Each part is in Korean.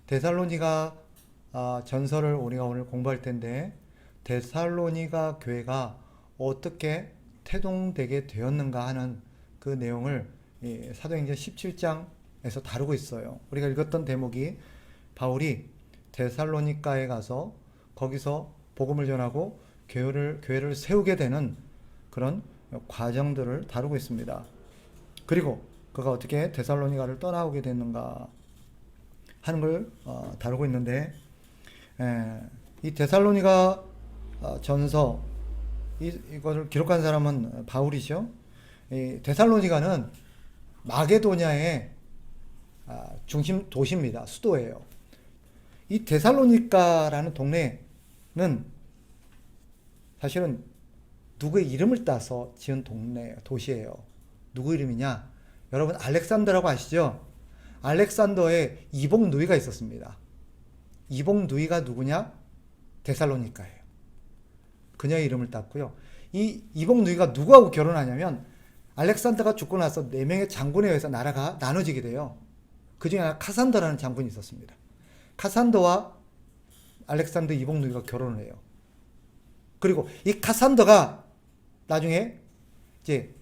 데살로니가 전서를 우리가 오늘 공부할 텐데 데살로니가 교회가 어떻게 태동되게 되었는가 하는 그 내용을 이 사도행전 17장에서 다루고 있어요. 우리가 읽었던 대목이 바울이 데살로니가에 가서 거기서 복음을 전하고 교회를 세우게 되는 그런 과정들을 다루고 있습니다. 그리고 그가 어떻게 데살로니가를 떠나오게 됐는가 하는 걸 다루고 있는데, 이 데살로니가 전서 이것을 기록한 사람은 바울이죠. 이 데살로니가는 마게도냐의 중심 도시입니다. 수도예요. 이 데살로니가라는 동네는 사실은 누구의 이름을 따서 지은 도시예요. 누구 이름이냐? 여러분 알렉산더라고 아시죠? 알렉산더의 이복 누이가 있었습니다. 이복 누이가 누구냐? 데살로니가예요. 그녀의 이름을 땄고요. 이 이복 누이가 누구하고 결혼하냐면 알렉산더가 죽고 나서 4명의 장군에 의해서 나라가 나눠지게 돼요. 그 중에 하나 카산더라는 장군이 있었습니다. 카산더와 알렉산더 이복 누이가 결혼을 해요. 그리고 이 카산더가 나중에 이제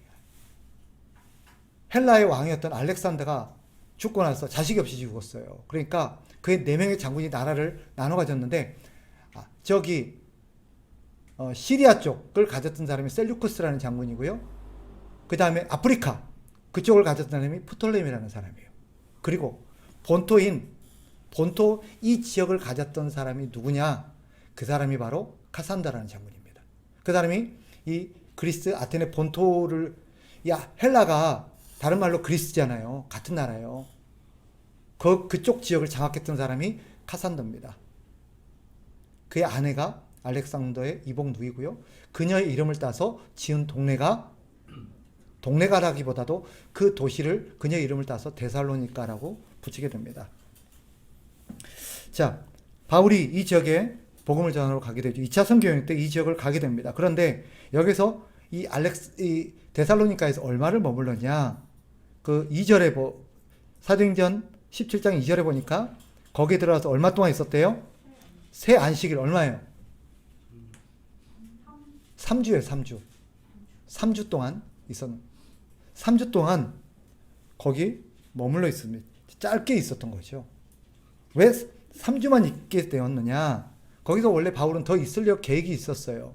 헬라의 왕이었던 알렉산더가 죽고 나서 자식이 없이 죽었어요. 그러니까 그의 4명의 장군이 나라를 나눠 가졌는데, 저기 시리아 쪽을 가졌던 사람이 셀류쿠스라는 장군이고요. 그 다음에 아프리카 그쪽을 가졌던 사람이 프톨레미라는 사람이에요. 그리고 본토 이 지역을 가졌던 사람이 누구냐? 그 사람이 바로 카산다라는 장군입니다. 그 사람이 이 그리스 아테네 본토를, 헬라가 다른 말로 그리스잖아요. 같은 나라예요. 그쪽 지역을 장악했던 사람이 카산더입니다. 그의 아내가 알렉산더의 이복 누이고요. 그녀의 이름을 따서 지은 동네가라기보다도 그 도시를 그녀의 이름을 따서 데살로니가라고 붙이게 됩니다. 자, 바울이 이 지역에 복음을 전하러 가게 되죠. 2차 선교여행 때 이 지역을 가게 됩니다. 그런데 여기서 이 데살로니가에서 얼마를 머물렀냐? 그 2절에 사도행전 17장 2절에 보니까 거기에 들어가서 얼마 동안 있었대요? 새 안식일 얼마예요? 3주예요, 3주. 3주 동안 3주 동안 거기 머물러 있습니다. 짧게 있었던 거죠. 왜 3주만 있게 되었느냐? 거기서 원래 바울은 더 있으려 계획이 있었어요.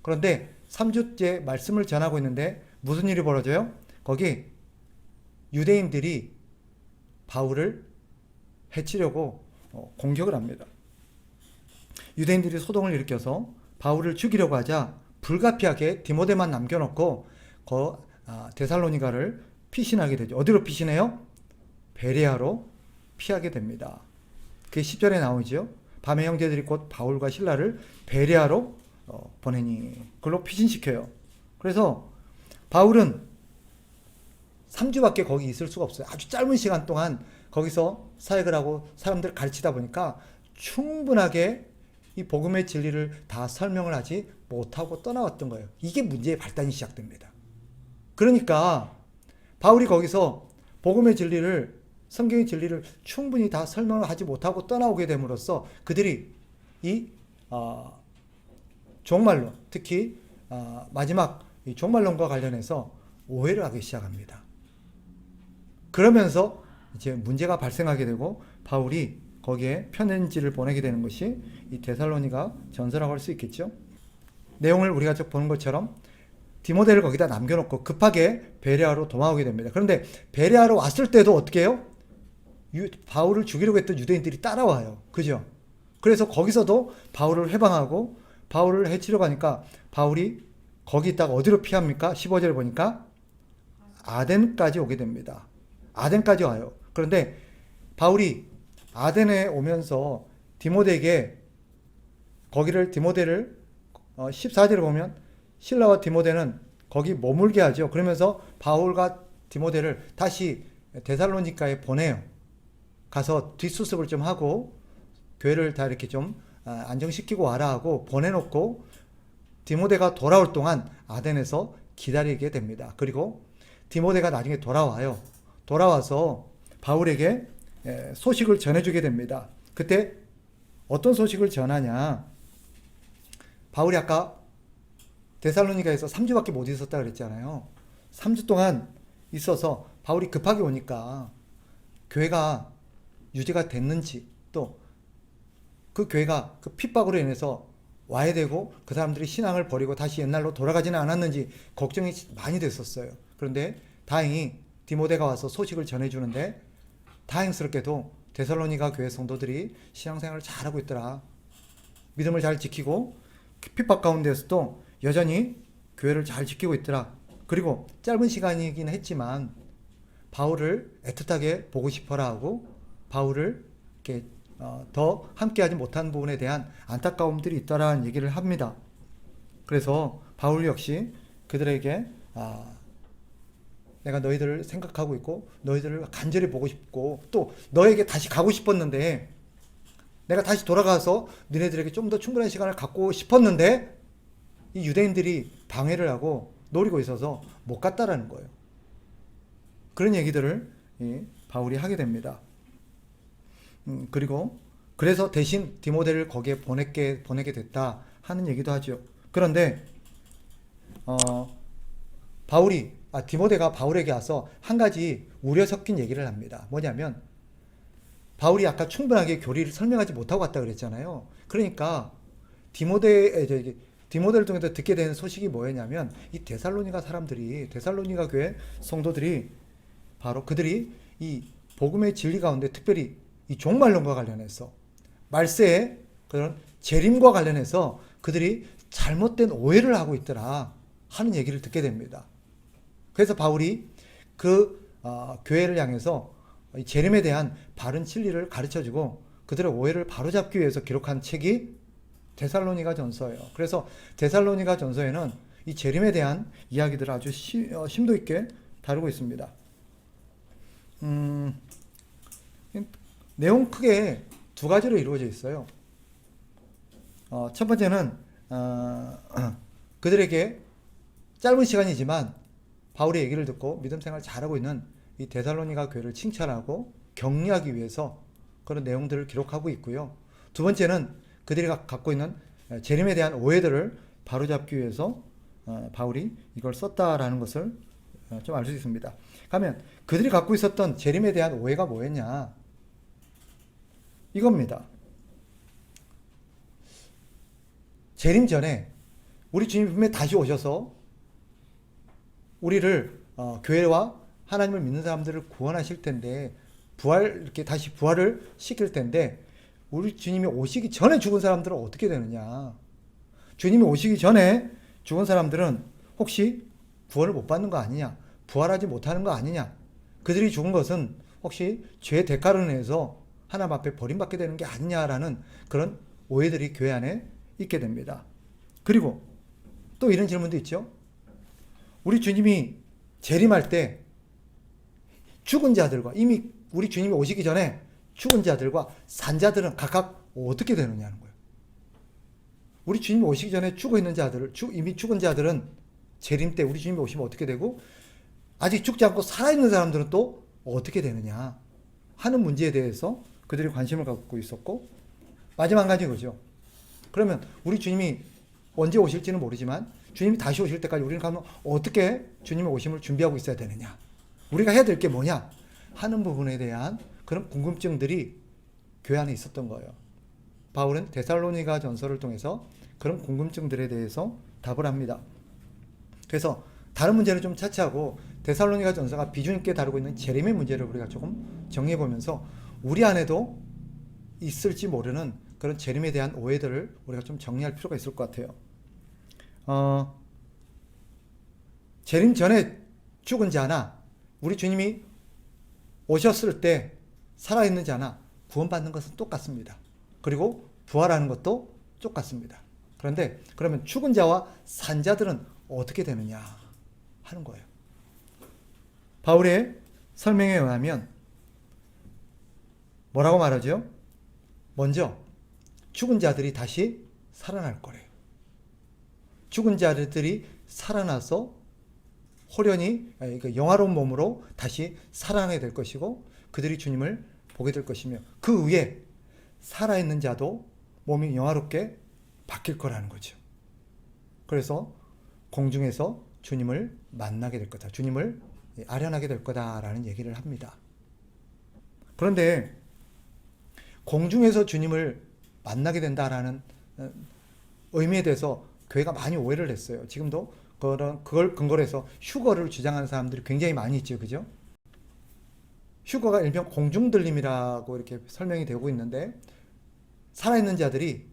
그런데 3주째 말씀을 전하고 있는데 무슨 일이 벌어져요? 거기 유대인들이 바울을 해치려고 공격을 합니다. 유대인들이 소동을 일으켜서 바울을 죽이려고 하자 불가피하게 디모데만 남겨놓고 데살로니가를 피신하게 되죠. 어디로 피신해요? 베레아로 피하게 됩니다. 그게 10절에 나오죠. 밤에 형제들이 곧 바울과 실라를 베레아로 보내니 그걸로 피신시켜요. 그래서 바울은 3주밖에 거기 있을 수가 없어요. 아주 짧은 시간 동안 거기서 사역을 하고 사람들 가르치다 보니까 충분하게 이 복음의 진리를 다 설명을 하지 못하고 떠나왔던 거예요. 이게 문제의 발단이 시작됩니다. 그러니까 바울이 거기서 복음의 진리를, 성경의 진리를 충분히 다 설명을 하지 못하고 떠나오게 됨으로써 그들이 이 종말론, 특히 마지막 이 종말론과 관련해서 오해를 하기 시작합니다. 그러면서 이제 문제가 발생하게 되고 바울이 거기에 편지를 보내게 되는 것이 이 데살로니가 전서라고 할 수 있겠죠. 내용을 우리가 보는 것처럼 디모데를 거기다 남겨놓고 급하게 베레아로 도망오게 됩니다. 그런데 베레아로 왔을 때도 어떻게 해요? 바울을 죽이려고 했던 유대인들이 따라와요. 그죠? 그래서 거기서도 바울을 해방하고 바울을 해치려고 하니까 바울이 거기 있다가 어디로 피합니까? 15절에 보니까 아덴까지 오게 됩니다. 아덴까지 와요. 그런데 바울이 아덴에 오면서 디모데를 14절에 보면 실라와 디모데는 거기 머물게 하죠. 그러면서 바울과 디모데를 다시 데살로니가에 보내요. 가서 뒷수습을 좀 하고 교회를 다 이렇게 좀 안정시키고 와라 하고 보내놓고 디모데가 돌아올 동안 아덴에서 기다리게 됩니다. 그리고 디모데가 나중에 돌아와요. 돌아와서 바울에게 소식을 전해주게 됩니다. 그때 어떤 소식을 전하냐? 바울이 아까 데살로니가에서 3주밖에 못 있었다 그랬잖아요. 3주 동안 있어서 바울이 급하게 오니까 교회가 유지가 됐는지, 또 그 교회가 그 핍박으로 인해서 와야 되고 그 사람들이 신앙을 버리고 다시 옛날로 돌아가지는 않았는지 걱정이 많이 됐었어요. 그런데 다행히 디모데가 와서 소식을 전해주는데, 다행스럽게도 데살로니가 교회 성도들이 신앙생활을 잘하고 있더라. 믿음을 잘 지키고 핍박 가운데서도 여전히 교회를 잘 지키고 있더라. 그리고 짧은 시간이긴 했지만 바울을 애틋하게 보고 싶어라 하고 바울을 이렇게 더 함께하지 못한 부분에 대한 안타까움들이 있다라는 얘기를 합니다. 그래서 바울 역시 그들에게 내가 너희들을 생각하고 있고 너희들을 간절히 보고 싶고 또 너에게 다시 가고 싶었는데, 내가 다시 돌아가서 너네들에게 좀 더 충분한 시간을 갖고 싶었는데 이 유대인들이 방해를 하고 노리고 있어서 못 갔다라는 거예요. 그런 얘기들을 바울이 하게 됩니다. 그리고 그래서 대신 디모데를 거기에 보내게 됐다 하는 얘기도 하죠. 그런데 디모데가 바울에게 와서 한 가지 우려 섞인 얘기를 합니다. 뭐냐면, 바울이 아까 충분하게 교리를 설명하지 못하고 갔다 그랬잖아요. 그러니까 디모데를 통해서 듣게 되는 소식이 뭐였냐면, 이 데살로니가 교회 성도들이 바로 그들이 이 복음의 진리 가운데 특별히 이 종말론과 관련해서 말세의 그런 재림과 관련해서 그들이 잘못된 오해를 하고 있더라 하는 얘기를 듣게 됩니다. 그래서 바울이 그 교회를 향해서 재림에 대한 바른 진리를 가르쳐주고 그들의 오해를 바로잡기 위해서 기록한 책이 데살로니가 전서예요. 그래서 데살로니가 전서에는 이 재림에 대한 이야기들을 아주 심도 있게 다루고 있습니다. 내용 크게 두 가지로 이루어져 있어요. 첫 번째는 그들에게 짧은 시간이지만 바울의 얘기를 듣고 믿음 생활 잘하고 있는 이 데살로니가 교회를 칭찬하고 격려하기 위해서 그런 내용들을 기록하고 있고요. 두 번째는 그들이 갖고 있는 재림에 대한 오해들을 바로잡기 위해서 바울이 이걸 썼다라는 것을 좀 알 수 있습니다. 그러면 그들이 갖고 있었던 재림에 대한 오해가 뭐였냐? 이겁니다. 재림 전에 우리 주님이 분명히 다시 오셔서 우리를 교회와 하나님을 믿는 사람들을 구원하실 텐데, 이렇게 다시 부활을 시킬 텐데, 우리 주님이 오시기 전에 죽은 사람들은 어떻게 되느냐? 주님이 오시기 전에 죽은 사람들은 혹시 구원을 못 받는 거 아니냐? 부활하지 못하는 거 아니냐? 그들이 죽은 것은 혹시 죄의 대가로 인해서 하나님 앞에 버림받게 되는 게 아니냐라는 그런 오해들이 교회 안에 있게 됩니다. 그리고 또 이런 질문도 있죠. 우리 주님이 재림할 때 죽은 자들과, 이미 우리 주님이 오시기 전에 죽은 자들과 산 자들은 각각 어떻게 되느냐는 거예요. 우리 주님이 오시기 전에 죽어 있는 자들을, 이미 죽은 자들은 재림 때 우리 주님이 오시면 어떻게 되고, 아직 죽지 않고 살아있는 사람들은 또 어떻게 되느냐 하는 문제에 대해서 그들이 관심을 갖고 있었고, 마지막 한 가지 그죠. 그러면 우리 주님이 언제 오실지는 모르지만 주님이 다시 오실 때까지 우리는 그러면 어떻게 주님의 오심을 준비하고 있어야 되느냐, 우리가 해야 될 게 뭐냐 하는 부분에 대한 그런 궁금증들이 교회 안에 있었던 거예요. 바울은 데살로니가 전서를 통해서 그런 궁금증들에 대해서 답을 합니다. 그래서 다른 문제는 좀 차치하고 데살로니가 전서가 비중 있게 다루고 있는 재림의 문제를 우리가 조금 정리해 보면서 우리 안에도 있을지 모르는 그런 재림에 대한 오해들을 우리가 좀 정리할 필요가 있을 것 같아요. 재림 전에 죽은 자나 우리 주님이 오셨을 때 살아있는 자나 구원받는 것은 똑같습니다. 그리고 부활하는 것도 똑같습니다. 그런데 그러면 죽은 자와 산 자들은 어떻게 되느냐 하는 거예요. 바울의 설명에 의하면 뭐라고 말하죠? 먼저 죽은 자들이 다시 살아날 거래요. 죽은 자들이 살아나서 호련히 영화로운 몸으로 다시 살아나게 될 것이고, 그들이 주님을 보게 될 것이며 그 위에 살아있는 자도 몸이 영화롭게 바뀔 거라는 거죠. 그래서 공중에서 주님을 만나게 될 거다. 주님을 아련하게 될 거다라는 얘기를 합니다. 그런데 공중에서 주님을 만나게 된다라는 의미에 대해서 교회가 많이 오해를 했어요. 지금도 그걸 근거로 해서 휴거를 주장하는 사람들이 굉장히 많이 있죠. 그죠? 휴거가 일명 공중들림이라고 이렇게 설명이 되고 있는데 살아있는 자들이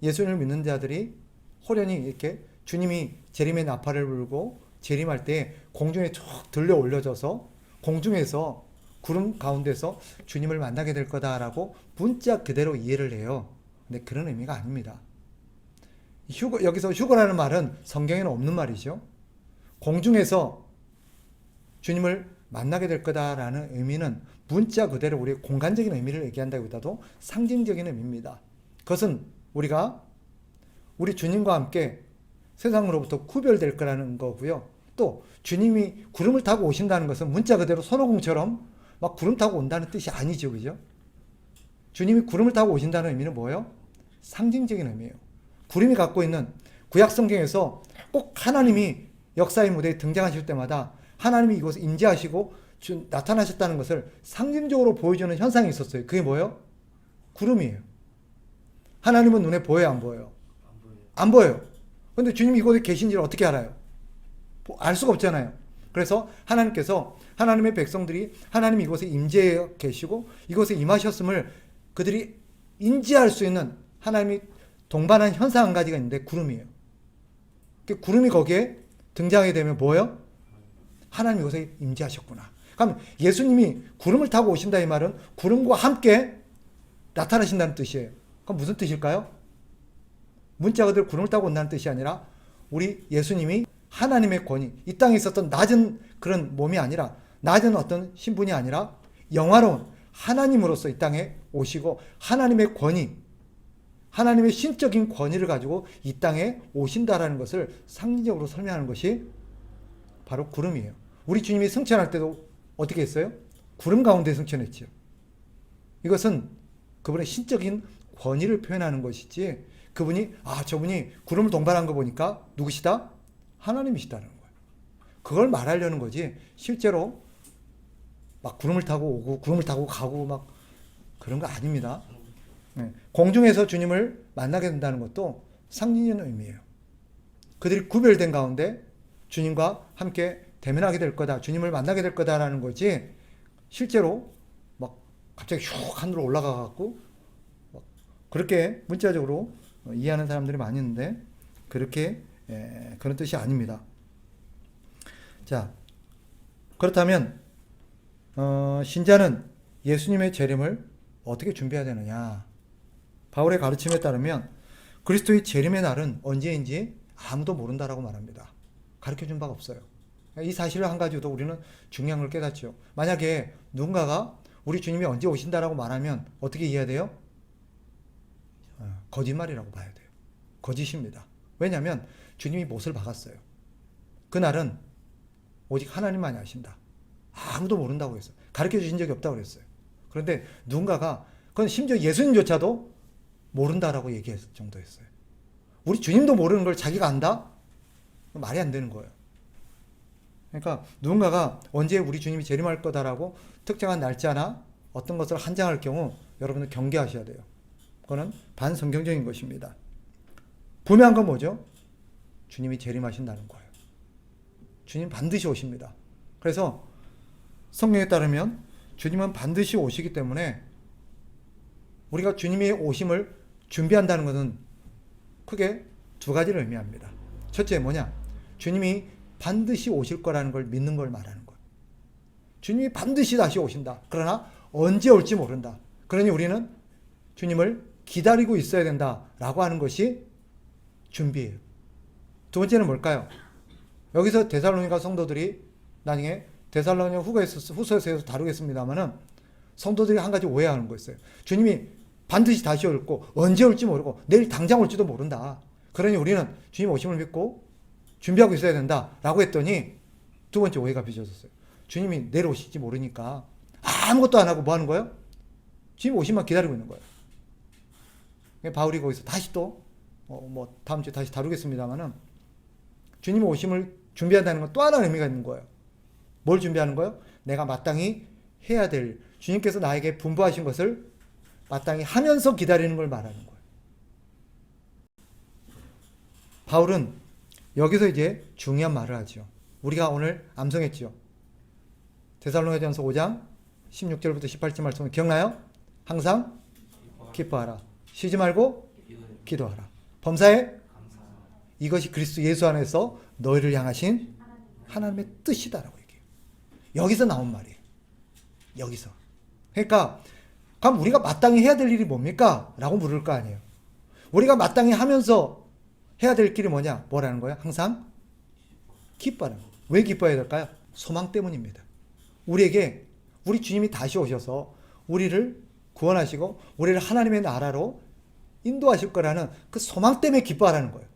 예수님을 믿는 자들이 호련히 이렇게 주님이 재림의 나팔을 불고 재림할 때 공중에 쭉 들려 올려져서 공중에서 구름 가운데서 주님을 만나게 될 거다라고 문자 그대로 이해를 해요. 근데 그런 의미가 아닙니다. 여기서 휴거라는 말은 성경에는 없는 말이죠. 공중에서 주님을 만나게 될 거다라는 의미는 문자 그대로 우리의 공간적인 의미를 얘기한다기보다도 상징적인 의미입니다. 그것은 우리가 우리 주님과 함께 세상으로부터 구별될 거라는 거고요. 또 주님이 구름을 타고 오신다는 것은 문자 그대로 손오공처럼 막 구름 타고 온다는 뜻이 아니죠. 그죠? 주님이 구름을 타고 오신다는 의미는 뭐예요? 상징적인 의미예요. 구름이 갖고 있는 구약 성경에서 꼭 하나님이 역사의 무대에 등장하실 때마다 하나님이 이곳에 임재하시고 나타나셨다는 것을 상징적으로 보여주는 현상이 있었어요. 그게 뭐예요? 구름이에요. 하나님은 눈에 보여요, 안 보여요? 안 보여요. 그런데 주님이 이곳에 계신지를 어떻게 알아요? 알 수가 없잖아요. 그래서 하나님께서 하나님의 백성들이 하나님 이곳에 임재해 계시고 이곳에 임하셨음을 그들이 인지할 수 있는 하나님이 동반한 현상 한 가지가 있는데 구름이에요. 구름이 거기에 등장하게 되면 뭐예요? 하나님 이곳에 임재하셨구나. 그럼 예수님이 구름을 타고 오신다 이 말은 구름과 함께 나타나신다는 뜻이에요. 그럼 무슨 뜻일까요? 문자 그대로 구름을 타고 온다는 뜻이 아니라 우리 예수님이 하나님의 권위, 이 땅에 있었던 낮은 그런 몸이 아니라 낮은 어떤 신분이 아니라 영화로운 하나님으로서 이 땅에 오시고 하나님의 권위, 하나님의 신적인 권위를 가지고 이 땅에 오신다라는 것을 상징적으로 설명하는 것이 바로 구름이에요. 우리 주님이 승천할 때도 어떻게 했어요? 구름 가운데 승천했죠. 이것은 그분의 신적인 권위를 표현하는 것이지 그분이 저분이 구름을 동반한 거 보니까 누구시다? 하나님이시다는 거예요. 그걸 말하려는 거지 실제로 막 구름을 타고 오고 구름을 타고 가고 막 그런 거 아닙니다. 공중에서 주님을 만나게 된다는 것도 상징적인 의미예요. 그들이 구별된 가운데 주님과 함께 대면하게 될 거다. 주님을 만나게 될 거다라는 거지 실제로 막 갑자기 슉 하늘로 올라가 갖고 그렇게 문자적으로 이해하는 사람들이 많이 있는데 그렇게 그런 뜻이 아닙니다. 자, 그렇다면 신자는 예수님의 재림을 어떻게 준비해야 되느냐? 바울의 가르침에 따르면 그리스도의 재림의 날은 언제인지 아무도 모른다라고 말합니다. 가르쳐준 바가 없어요. 이 사실을 한 가지도 우리는 중요한 걸 깨닫죠. 만약에 누군가가 우리 주님이 언제 오신다라고 말하면 어떻게 이해해야 돼요? 거짓말이라고 봐야 돼요. 거짓입니다. 왜냐하면 주님이 못을 박았어요. 그날은 오직 하나님만이 아신다. 아무도 모른다고 했어요. 가르쳐 주신 적이 없다고 그랬어요. 그런데 누군가가 그건 심지어 예수님조차도 모른다라고 얘기했을 정도였어요. 우리 주님도 모르는 걸 자기가 안다? 말이 안 되는 거예요. 그러니까 누군가가 언제 우리 주님이 재림할 거다라고 특정한 날짜나 어떤 것을 한정할 경우 여러분은 경계하셔야 돼요. 그거는 반성경적인 것입니다. 분명한 건 뭐죠? 주님이 재림하신다는 거예요. 주님 반드시 오십니다. 그래서 성경에 따르면 주님은 반드시 오시기 때문에 우리가 주님의 오심을 준비한다는 것은 크게 두 가지를 의미합니다. 첫째 뭐냐? 주님이 반드시 오실 거라는 걸 믿는 걸 말하는 거예요. 주님이 반드시 다시 오신다. 그러나 언제 올지 모른다. 그러니 우리는 주님을 기다리고 있어야 된다라고 하는 것이 준비예요. 두 번째는 뭘까요? 여기서 데살로니가 성도들이 나중에 데살로니가 후서에서 다루겠습니다만은 성도들이 한 가지 오해하는 거 있어요. 주님이 반드시 다시 올고 언제 올지 모르고 내일 당장 올지도 모른다. 그러니 우리는 주님 오심을 믿고 준비하고 있어야 된다라고 했더니 두 번째 오해가 빚어졌어요. 주님이 내일 오실지 모르니까 아무것도 안 하고 뭐 하는 거예요? 주님 오심만 기다리고 있는 거예요. 바울이 거기서 다시 또 뭐 다음 주에 다시 다루겠습니다만은 주님 오심을 준비한다는 건 또 하나의 의미가 있는 거예요. 뭘 준비하는 거예요? 내가 마땅히 해야 될, 주님께서 나에게 분부하신 것을 마땅히 하면서 기다리는 걸 말하는 거예요. 바울은 여기서 이제 중요한 말을 하죠. 우리가 오늘 암송했죠. 데살로니가전서 5장 16절부터 18절 말씀 기억나요? 항상 기뻐하라. 쉬지 말고 기도하라. 범사에 이것이 그리스도 예수 안에서 너희를 향하신 하나님의 뜻이다라고 얘기해요. 여기서 나온 말이에요. 여기서. 그러니까 그럼 우리가 마땅히 해야 될 일이 뭡니까? 라고 물을 거 아니에요. 우리가 마땅히 하면서 해야 될 길이 뭐냐? 뭐라는 거예요? 항상 기뻐하는 거예요. 왜 기뻐해야 될까요? 소망 때문입니다. 우리에게 우리 주님이 다시 오셔서 우리를 구원하시고 우리를 하나님의 나라로 인도하실 거라는 그 소망 때문에 기뻐하라는 거예요.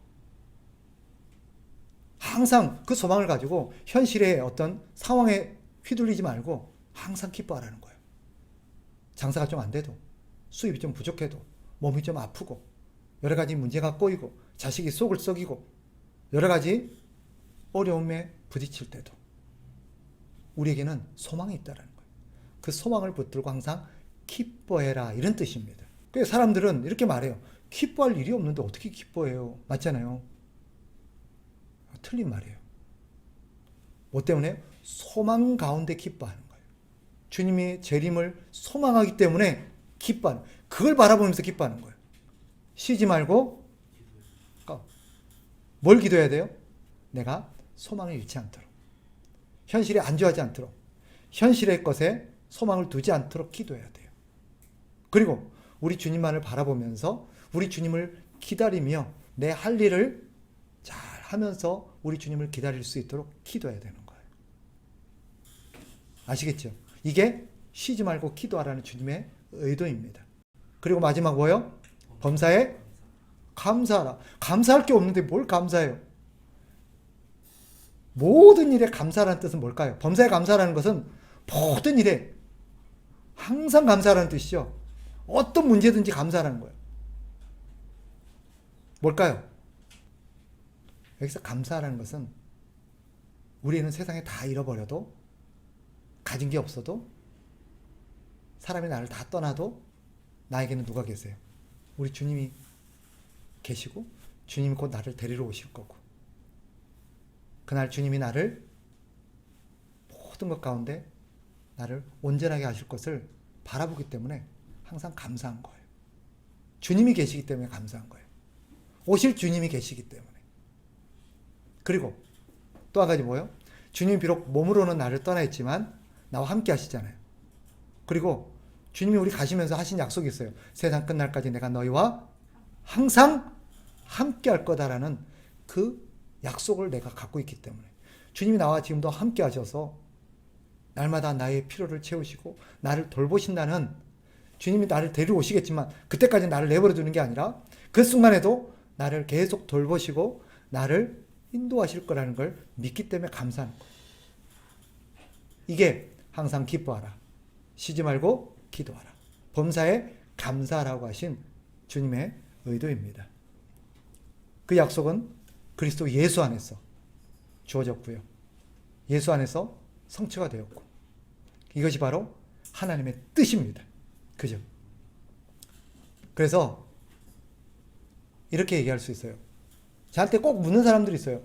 항상 그 소망을 가지고 현실의 어떤 상황에 휘둘리지 말고 항상 기뻐하라는 거예요. 장사가 좀 안 돼도, 수입이 좀 부족해도, 몸이 좀 아프고, 여러 가지 문제가 꼬이고, 자식이 속을 썩이고, 여러 가지 어려움에 부딪힐 때도 우리에게는 소망이 있다는 거예요. 그 소망을 붙들고 항상 기뻐해라, 이런 뜻입니다. 그래서 사람들은 이렇게 말해요. 기뻐할 일이 없는데 어떻게 기뻐해요? 맞잖아요. 틀린 말이에요. 뭐 때문에? 소망 가운데 기뻐하는 거예요. 주님이 재림을 소망하기 때문에 기뻐하는, 그걸 바라보면서 기뻐하는 거예요. 쉬지 말고 뭘 기도해야 돼요? 내가 소망을 잃지 않도록, 현실에 안주하지 않도록, 현실의 것에 소망을 두지 않도록 기도해야 돼요. 그리고 우리 주님만을 바라보면서 우리 주님을 기다리며 내 할 일을 잘 하면서 우리 주님을 기다릴 수 있도록 기도해야 되는 거예요. 아시겠죠? 이게 쉬지 말고 기도하라는 주님의 의도입니다. 그리고 마지막 뭐요? 범사에 감사하라. 감사할 게 없는데 뭘 감사해요? 모든 일에 감사라는 뜻은 뭘까요? 범사에 감사라는 것은 모든 일에 항상 감사라는 뜻이죠. 어떤 문제든지 감사라는 거예요. 뭘까요? 여기서 감사라는 것은 우리는 세상에 다 잃어버려도, 가진 게 없어도, 사람이 나를 다 떠나도 나에게는 누가 계세요? 우리 주님이 계시고 주님이 곧 나를 데리러 오실 거고, 그날 주님이 나를 모든 것 가운데 나를 온전하게 하실 것을 바라보기 때문에 항상 감사한 거예요. 주님이 계시기 때문에 감사한 거예요. 오실 주님이 계시기 때문에. 그리고 또 한 가지 뭐예요? 주님이 비록 몸으로는 나를 떠나 있지만 나와 함께 하시잖아요. 그리고 주님이 우리 가시면서 하신 약속이 있어요. 세상 끝날까지 내가 너희와 항상 함께 할 거다라는 그 약속을 내가 갖고 있기 때문에 주님이 나와 지금도 함께 하셔서 날마다 나의 필요를 채우시고 나를 돌보신다는, 주님이 나를 데리러 오시겠지만 그때까지 나를 내버려 두는 게 아니라 그 순간에도 나를 계속 돌보시고 나를 인도하실 거라는 걸 믿기 때문에 감사하는 거예요. 이게 항상 기뻐하라, 쉬지 말고 기도하라, 범사에 감사하라고 하신 주님의 의도입니다. 그 약속은 그리스도 예수 안에서 주어졌고요. 예수 안에서 성취가 되었고, 이것이 바로 하나님의 뜻입니다. 그죠? 그래서 이렇게 얘기할 수 있어요. 저한테 꼭 묻는 사람들이 있어요.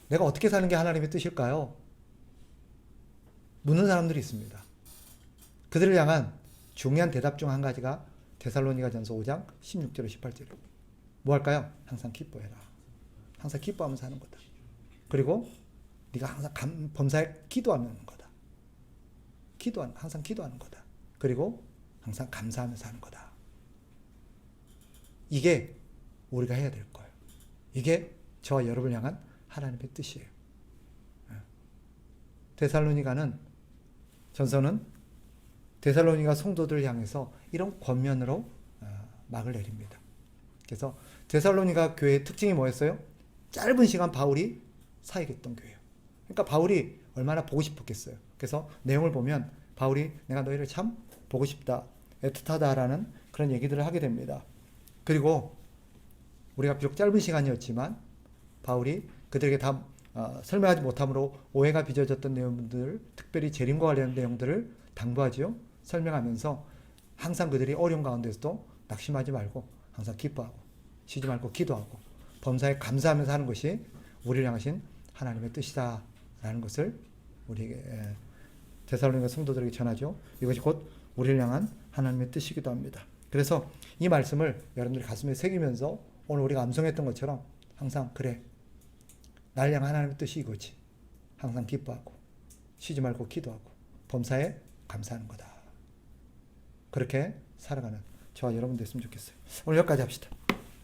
내가 어떻게 사는 게 하나님의 뜻일까요? 묻는 사람들이 있습니다. 그들을 향한 중요한 대답 중 한 가지가 데살로니가전서 5장 16절 18절이에요. 뭐 할까요? 항상 기뻐해라. 항상 기뻐하면서 사는 거다. 그리고 네가 항상 범사에 기도하는 거다. 항상 기도하는 거다. 그리고 항상 감사하면서 사는 거다. 이게 우리가 해야 될 거예요. 이게 저와 여러분을 향한 하나님의 뜻이에요. 데살로니가는 전서는 데살로니가 성도들을 향해서 이런 권면으로 막을 내립니다. 그래서 데살로니가 교회의 특징이 뭐였어요? 짧은 시간 바울이 사역했던 교회예요. 그러니까 바울이 얼마나 보고 싶었겠어요. 그래서 내용을 보면 바울이 내가 너희를 참 보고 싶다. 애틋하다라는 그런 얘기들을 하게 됩니다. 그리고 우리가 비록 짧은 시간이었지만 바울이 그들에게 다 설명하지 못함으로 오해가 빚어졌던 내용들, 특별히 재림과 관련된 내용들을 당부하지요. 설명하면서 항상 그들이 어려운 가운데서도 낙심하지 말고 항상 기뻐하고 쉬지 말고 기도하고 범사에 감사하면서 하는 것이 우리를 향하신 하나님의 뜻이다라는 것을 우리에게 데살로니가 성도들에게 전하죠. 이것이 곧 우리를 향한 하나님의 뜻이기도 합니다. 그래서 이 말씀을 여러분들이 가슴에 새기면서 오늘 우리가 암송했던 것처럼 항상 그래 날 향한 하나님의 뜻이 이거지. 항상 기뻐하고 쉬지 말고 기도하고 범사에 감사하는 거다. 그렇게 살아가는 저와 여러분 됐으면 좋겠어요. 오늘 여기까지 합시다.